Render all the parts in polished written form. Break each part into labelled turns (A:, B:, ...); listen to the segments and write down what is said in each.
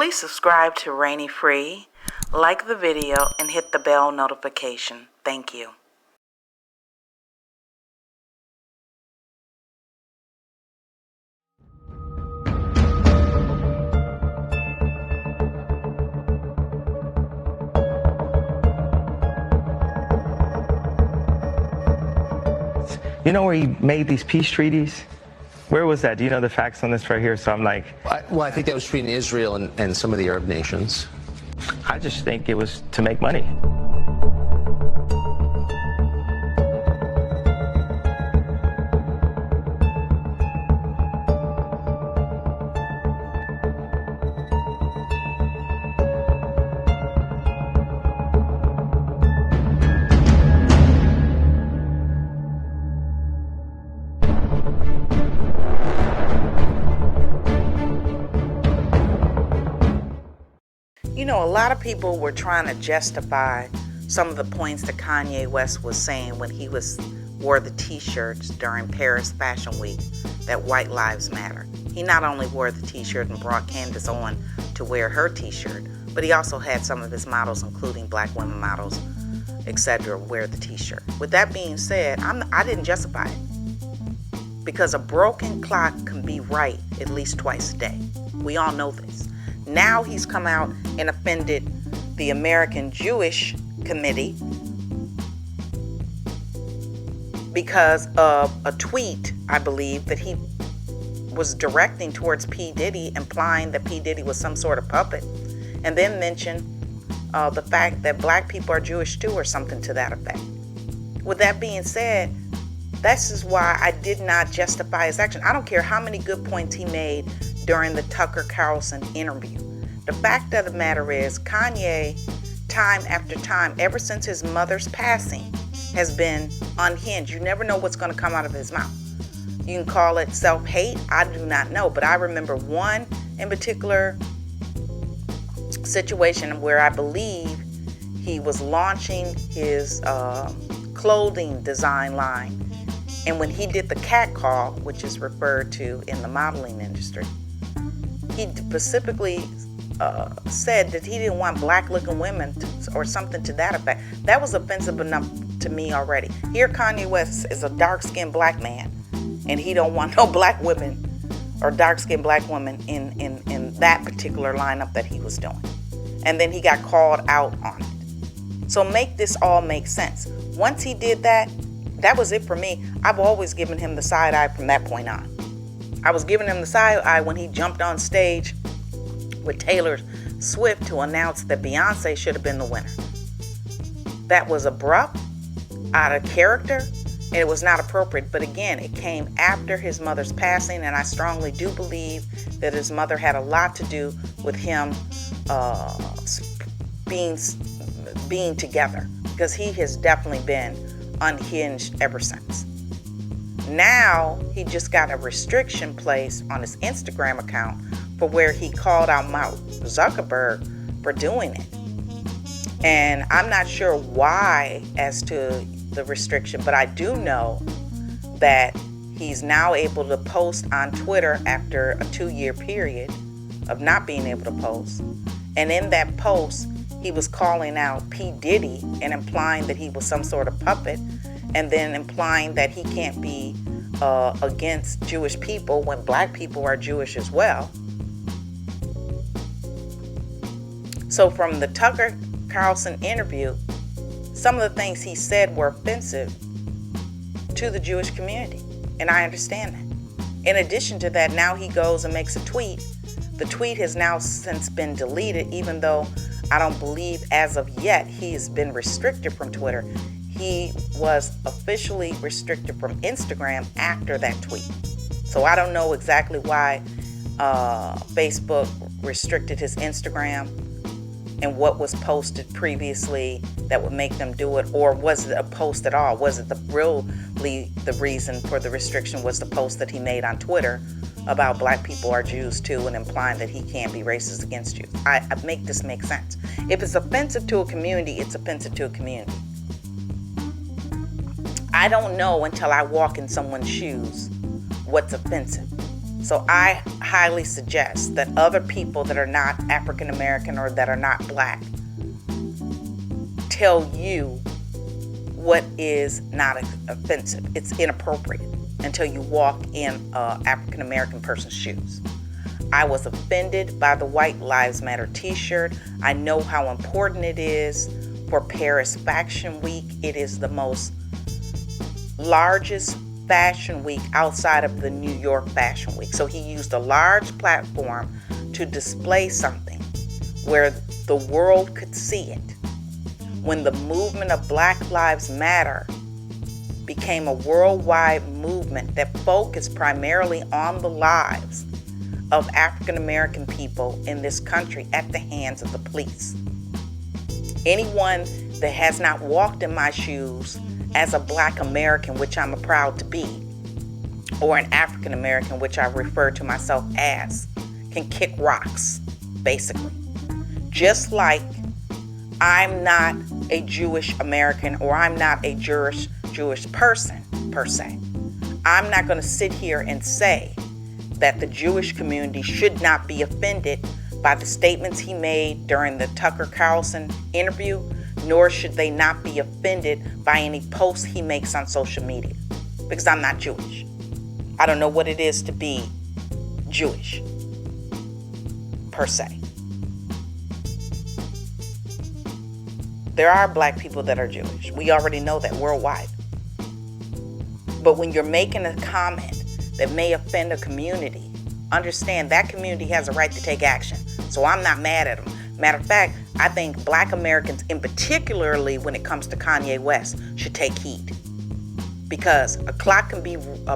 A: Please subscribe to Rainy Free, like the video, and hit the bell notification. Thank you.
B: You know where he made these peace treaties? Where was that? Do you know the facts on this right here? So I'm like...
C: I think that was between Israel and some of the Arab nations.
B: I just think it was to make money.
A: You know, a lot of people were trying to justify some of the points that Kanye West was saying when he wore the t-shirts during Paris Fashion Week, that white lives matter. He not only wore the t-shirt and brought Candace on to wear her t-shirt, but he also had some of his models, including black women models, etc., wear the t-shirt. With that being said, I didn't justify it, because a broken clock can be right at least twice a day. We all know this. Now he's come out and offended the American Jewish Committee because of a tweet, I believe, that he was directing towards P. Diddy, implying that P. Diddy was some sort of puppet, and then mentioned the fact that black people are Jewish too, or something to that effect. With that being said, this is why I did not justify his action. I don't care how many good points he made during the Tucker Carlson interview. The fact of the matter is, Kanye, time after time, ever since his mother's passing, has been unhinged. You never know what's going to come out of his mouth. You can call it self-hate. I do not know. But I remember one in particular situation where I believe he was launching his clothing design line. And when he did the cat call, which is referred to in the modeling industry, he specifically said that he didn't want black-looking women or something to that effect. That was offensive enough to me already. Here Kanye West is a dark-skinned black man, and he don't want no black women or dark-skinned black women in that particular lineup that he was doing. And then he got called out on it. So make this all make sense. Once he did that, that was it for me. I've always given him the side eye from that point on. I was giving him the side eye when he jumped on stage with Taylor Swift to announce that Beyonce should have been the winner. That was abrupt, out of character, and it was not appropriate. But again, it came after his mother's passing, and I strongly do believe that his mother had a lot to do with him being together, because he has definitely been unhinged ever since. Now he just got a restriction placed on his Instagram account for where he called out Mark Zuckerberg for doing it. And I'm not sure why as to the restriction, but I do know that he's now able to post on Twitter after a 2-year period of not being able to post. And in that post, he was calling out P. Diddy and implying that he was some sort of puppet, and then implying that he can't be against Jewish people when black people are Jewish as well. So from the Tucker Carlson interview, some of the things he said were offensive to the Jewish community, and I understand that. In addition to that, now he goes and makes a tweet. The tweet has now since been deleted, even though I don't believe as of yet he has been restricted from Twitter. He was officially restricted from Instagram after that tweet. So I don't know exactly why Facebook restricted his Instagram and what was posted previously that would make them do it, or was it a post at all? Was it the reason for the restriction was the post that he made on Twitter about black people are Jews too, and implying that he can't be racist against Jews? I make this make sense. If it's offensive to a community, it's offensive to a community. I don't know until I walk in someone's shoes what's offensive. So I highly suggest that other people that are not African American or that are not black tell you what is not offensive. It's inappropriate until you walk in an African American person's shoes. I was offended by the White Lives Matter t-shirt. I know how important it is for Paris Fashion Week. It is the most largest fashion week outside of the New York Fashion Week. So he used a large platform to display something where the world could see it. When the movement of Black Lives Matter became a worldwide movement that focused primarily on the lives of African American people in this country at the hands of the police. Anyone that has not walked in my shoes as a Black American, which I'm proud to be, or an African American, which I refer to myself as, can kick rocks, basically. Just like I'm not a Jewish American or I'm not a Jewish person, per se. I'm not going to sit here and say that the Jewish community should not be offended by the statements he made during the Tucker Carlson interview, nor should they not be offended by any posts he makes on social media, because I'm not Jewish. I don't know what it is to be Jewish, per se. There are black people that are Jewish. We already know that worldwide. But when you're making a comment that may offend a community, understand that community has a right to take action. So I'm not mad at them. Matter of fact, I think Black Americans, in particularly when it comes to Kanye West, should take heed. Because a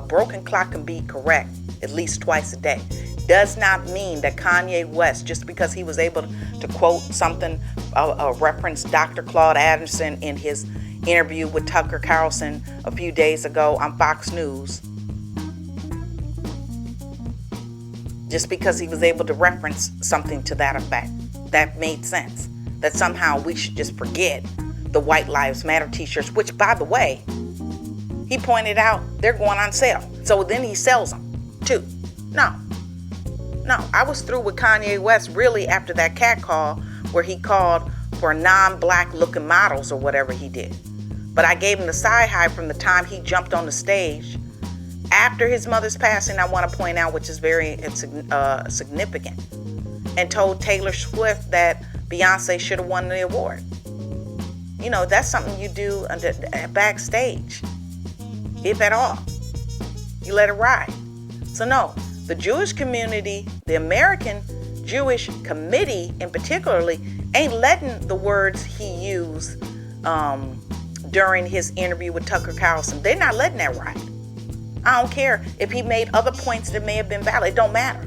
A: broken clock can be correct at least twice a day. Does not mean that Kanye West, just because he was able to quote something, reference Dr. Claude Anderson in his interview with Tucker Carlson a few days ago on Fox News, just because he was able to reference something to that effect, that made sense. That somehow we should just forget the White Lives Matter t-shirts, which, by the way, he pointed out they're going on sale. So then he sells them too. No, I was through with Kanye West really after that cat call where he called for non-black looking models or whatever he did. But I gave him the side high from the time he jumped on the stage after his mother's passing, I want to point out, which is very significant, and told Taylor Swift that Beyonce should have won the award. You know, that's something you do backstage, if at all. You let it ride. So no, the Jewish community, the American Jewish Committee in particularly, ain't letting the words he used during his interview with Tucker Carlson, they're not letting that ride. I don't care if he made other points that may have been valid. It don't matter.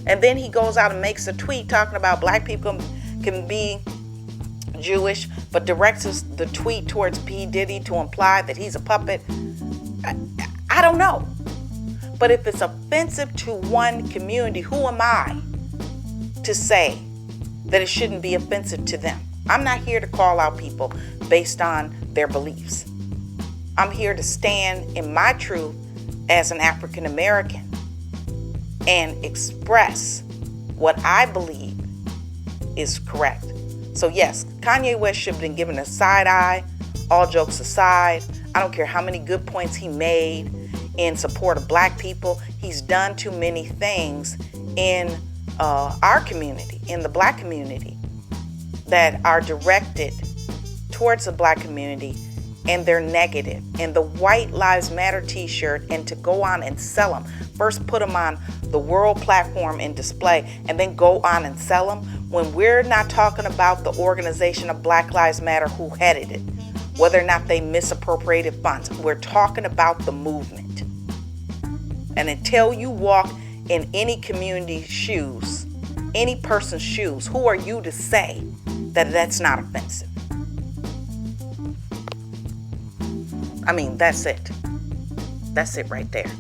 A: And then he goes out and makes a tweet talking about black people can be Jewish, but directs the tweet towards P. Diddy to imply that he's a puppet. I don't know. But if it's offensive to one community, who am I to say that it shouldn't be offensive to them? I'm not here to call out people based on their beliefs. I'm here to stand in my truth as an African American and express what I believe is correct. So yes, Kanye West should have been given a side eye. All jokes aside, I don't care how many good points he made in support of black people. He's done too many things in our community, in the black community, that are directed towards the black community, and they're negative. And the White Lives Matter t-shirt, and to go on and sell them, first put them on the world platform and display, and then go on and sell them, when we're not talking about the organization of Black Lives Matter who headed it, whether or not they misappropriated funds. We're talking about the movement. And until you walk in any community's shoes, any person's shoes, who are you to say that that's not offensive? I mean, that's it. That's it right there.